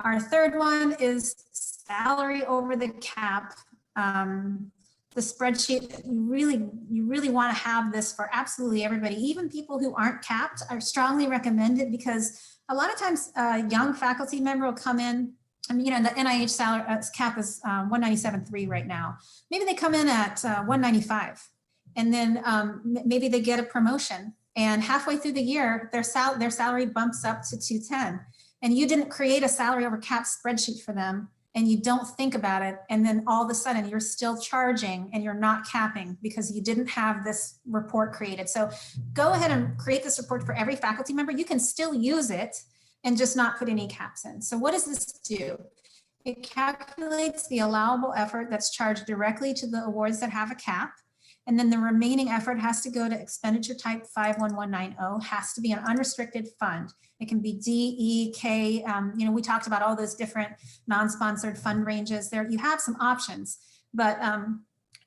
Our third one is salary over the cap. The spreadsheet, you really want to have this for absolutely everybody, even people who aren't capped. I strongly recommend it because a lot of times a young faculty member will come in. I mean, the NIH salary cap is 197.3 right now. Maybe they come in at 195, and then maybe they get a promotion, and halfway through the year, their salary bumps up to 210. And you didn't create a salary over cap spreadsheet for them, and you don't think about it, and then all of a sudden you're still charging and you're not capping because you didn't have this report created. So go ahead and create this report for every faculty member. You can still use it and just not put any caps in. So what does this do? It calculates the allowable effort that's charged directly to the awards that have a cap. And then the remaining effort has to go to expenditure type 51190, has to be an unrestricted fund. It can be D, E, K. We talked about all those different non-sponsored fund ranges there. You have some options, but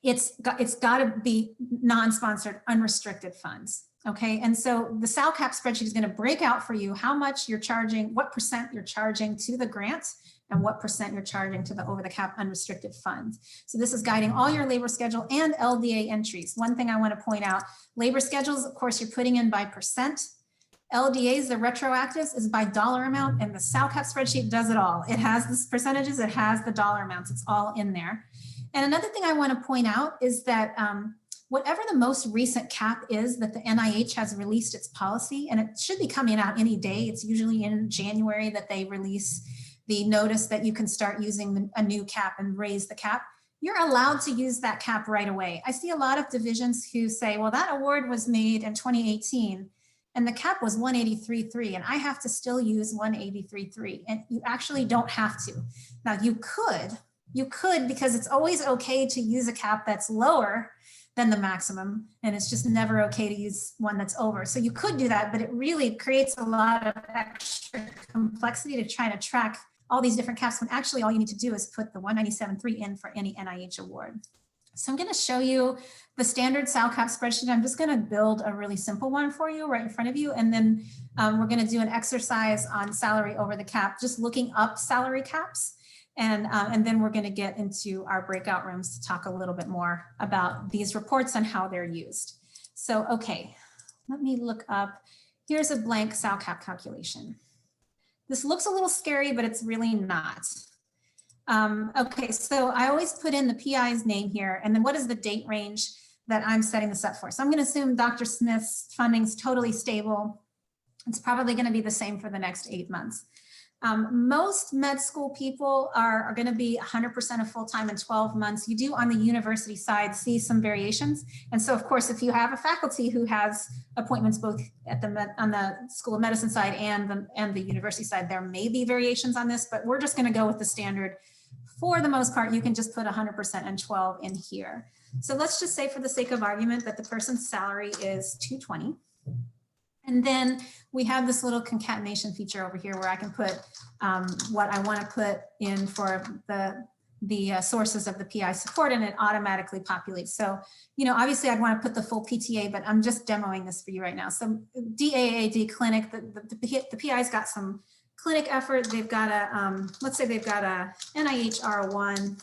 it's got to be non-sponsored, unrestricted funds. Okay, and so the SalCap spreadsheet is going to break out for you how much you're charging, what percent you're charging to the grant, and what percent you're charging to the over the cap unrestricted funds. So this is guiding all your labor schedule and LDA entries. One thing I want to point out, labor schedules, of course, you're putting in by percent. LDAs, the retroactives, is by dollar amount, and the SalCap spreadsheet does it all. It has the percentages, it has the dollar amounts, it's all in there. And another thing I want to point out is that whatever the most recent cap is that the NIH has released its policy, and it should be coming out any day. It's usually in January that they release the notice that you can start using a new cap and raise the cap. You're allowed to use that cap right away. I see a lot of divisions who say, well, that award was made in 2018 and the cap was 183.3 and I have to still use 183.3, and you actually don't have to. Now you could because it's always okay to use a cap that's lower than the maximum, and it's just never okay to use one that's over. So you could do that, but it really creates a lot of extra complexity to try to track all these different caps when actually all you need to do is put the 197.3 in for any NIH award. So I'm going to show you the standard SalCap spreadsheet. I'm just going to build a really simple one for you right in front of you, and then we're going to do an exercise on salary over the cap, just looking up salary caps. And then we're going to get into our breakout rooms to talk a little bit more about these reports and how they're used. So, okay, let me look up. Here's a blank SalCap calculation. This looks a little scary, but it's really not. Okay, so I always put in the PI's name here, and then what is the date range that I'm setting this up for? So I'm going to assume Dr. Smith's funding is totally stable. It's probably going to be the same for the next 8 months. Most med school people are going to be 100% of full-time in 12 months. You do on the university side see some variations. And so of course, if you have a faculty who has appointments both at on the School of Medicine side and the university side, there may be variations on this, but we're just going to go with the standard. For the most part, you can just put 100% and 12 in here. So let's just say for the sake of argument that the person's salary is 220. And then we have this little concatenation feature over here where I can put what I want to put in for the sources of the PI support, and it automatically populates. So, obviously I'd want to put the full PTA, but I'm just demoing this for you right now. So DAAD clinic, the PI's got some clinic effort. They've got a, let's say they've got a NIH R01,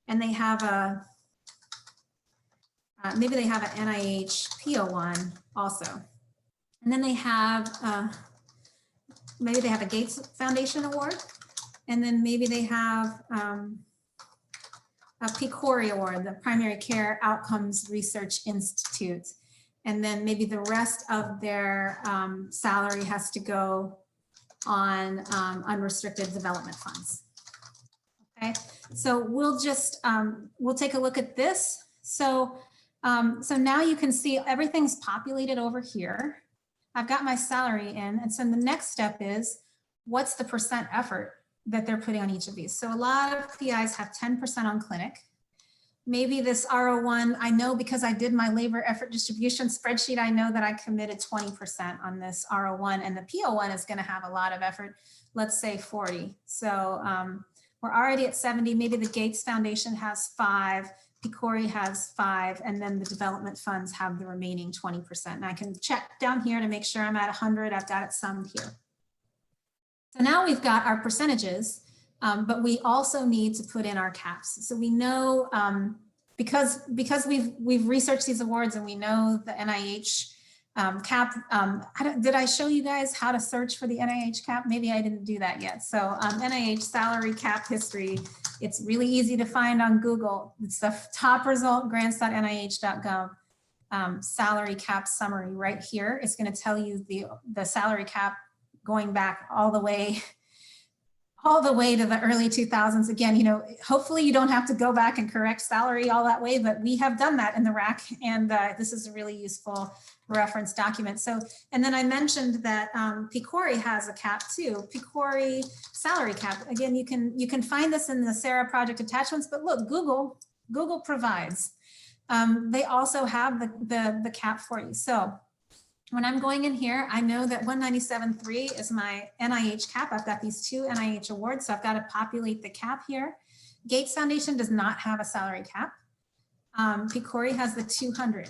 and they have a, maybe they have an NIH P01 also. And then they have, maybe they have a Gates Foundation Award, and then maybe they have a PCORI Award, the Primary Care Outcomes Research Institute. And then maybe the rest of their salary has to go on unrestricted development funds. Okay, so we'll just, we'll take a look at this. So, so now you can see everything's populated over here. I've got my salary in, and so the next step is, what's the percent effort that they're putting on each of these? So a lot of PIs have 10% on clinic. Maybe this R01, I know because I did my labor effort distribution spreadsheet, I know that I committed 20% on this R01, and the P01 is going to have a lot of effort, let's say 40. So we're already at 70, maybe the Gates Foundation has 5, PCORI has 5, and then the development funds have the remaining 20%. And I can check down here to make sure I'm at 100. I've got it summed here. So now we've got our percentages, but we also need to put in our caps. So we know, because we've researched these awards and we know the NIH cap. Did I show you guys how to search for the NIH cap? Maybe I didn't do that yet. So NIH salary cap history. It's really easy to find on Google. It's the top result, grants.nih.gov. Salary cap summary right here. It's going to tell you the salary cap going back all the way to the early 2000s. Again, you know, hopefully you don't have to go back and correct salary all that way, but we have done that in the RAC, and this is a really useful reference document. So, and then I mentioned that PCORI has a cap too, PCORI salary cap. Again, you can find this in the SARA project attachments, but look, Google provides. They also have the cap for you. So when I'm going in here, I know that 197.3 is my NIH cap. I've got these 2 NIH awards, so I've got to populate the cap here. Gates Foundation does not have a salary cap. PCORI has the 200.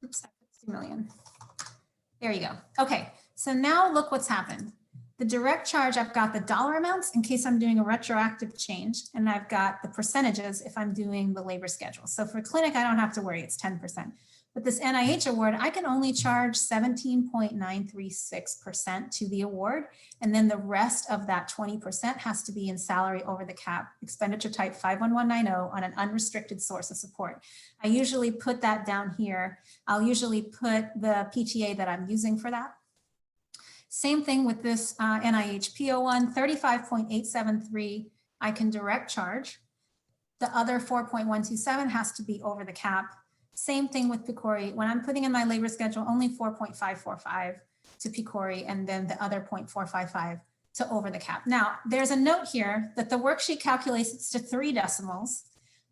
Oops, I put 2 million. There you go. Okay, so now look what's happened. The direct charge, I've got the dollar amounts in case I'm doing a retroactive change, and I've got the percentages if I'm doing the labor schedule. So for clinic, I don't have to worry, it's 10%. But this NIH award, I can only charge 17.936% to the award. And then the rest of that 20% has to be in salary over the cap, expenditure type 51190 on an unrestricted source of support. I usually put that down here. I'll usually put the PTA that I'm using for that. Same thing with this NIH P01, 35.873, I can direct charge. The other 4.127 has to be over the cap. Same thing with PCORI. When I'm putting in my labor schedule, only 4.545 to PCORI, and then the other 0.455 to over the cap. Now, there's a note here that the worksheet calculates it to 3 decimals,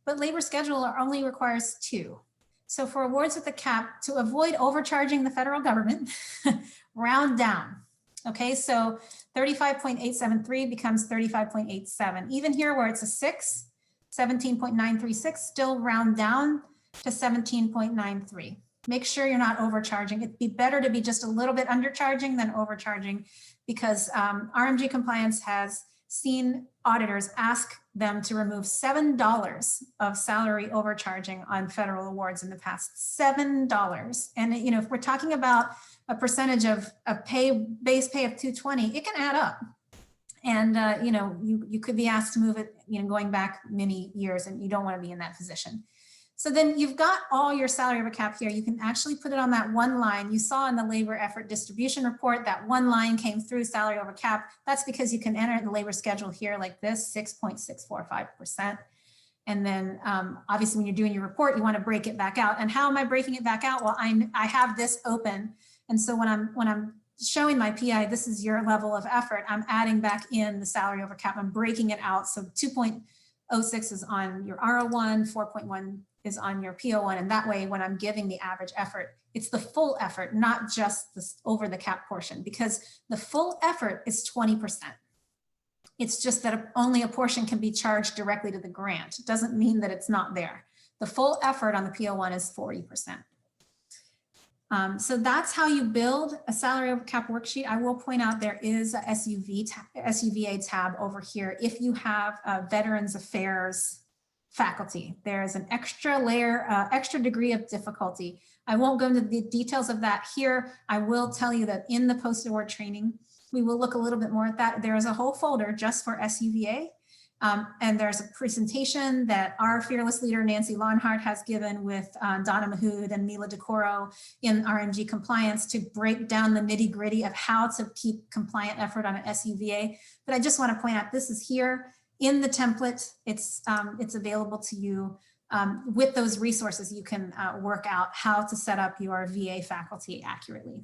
but labor scheduler only requires 2. So for awards with the cap, to avoid overcharging the federal government, round down. Okay, so 35.873 becomes 35.87. Even here where it's a 6, 17.936, still round down to 17.93. Make sure you're not overcharging. It'd be better to be just a little bit undercharging than overcharging, because RMG compliance has seen auditors ask them to remove $7 of salary overcharging on federal awards in the past. $7. And you know, if we're talking about a percentage of a base pay of 220, it can add up. And you know, you could be asked to move it, you know, going back many years, and you don't want to be in that position. So then you've got all your salary over cap here. You can actually put it on that one line. You saw in the labor effort distribution report that one line came through salary over cap. That's because you can enter the labor schedule here like this, 6.645%. And then obviously when you're doing your report, you want to break it back out. And how am I breaking it back out? Well, I have this open. And so when I'm showing my PI, this is your level of effort, I'm adding back in the salary over cap. I'm breaking it out. So 2.06 is on your RO1, 4.1 is on your PO1, and that way when I'm giving the average effort, it's the full effort, not just the over the cap portion, because the full effort is 20%. It's just that only a portion can be charged directly to the grant. It doesn't mean that it's not there. The full effort on the PO1 is 40%. So that's how you build a salary over cap worksheet. I will point out there is a SUVA tab over here if you have Veterans Affairs faculty. There's an extra layer, extra degree of difficulty. I won't go into the details of that here. I will tell you that in the post-award training, we will look a little bit more at that. There is a whole folder just for SUVA. And there's a presentation that our fearless leader, Nancy Lonhart, has given with Donna Mahood and Mila DeCoro in RMG compliance to break down the nitty gritty of how to keep compliant effort on an SUVA. But I just want to point out, this is here in the template. It's available to you. With those resources, you can work out how to set up your VA faculty accurately.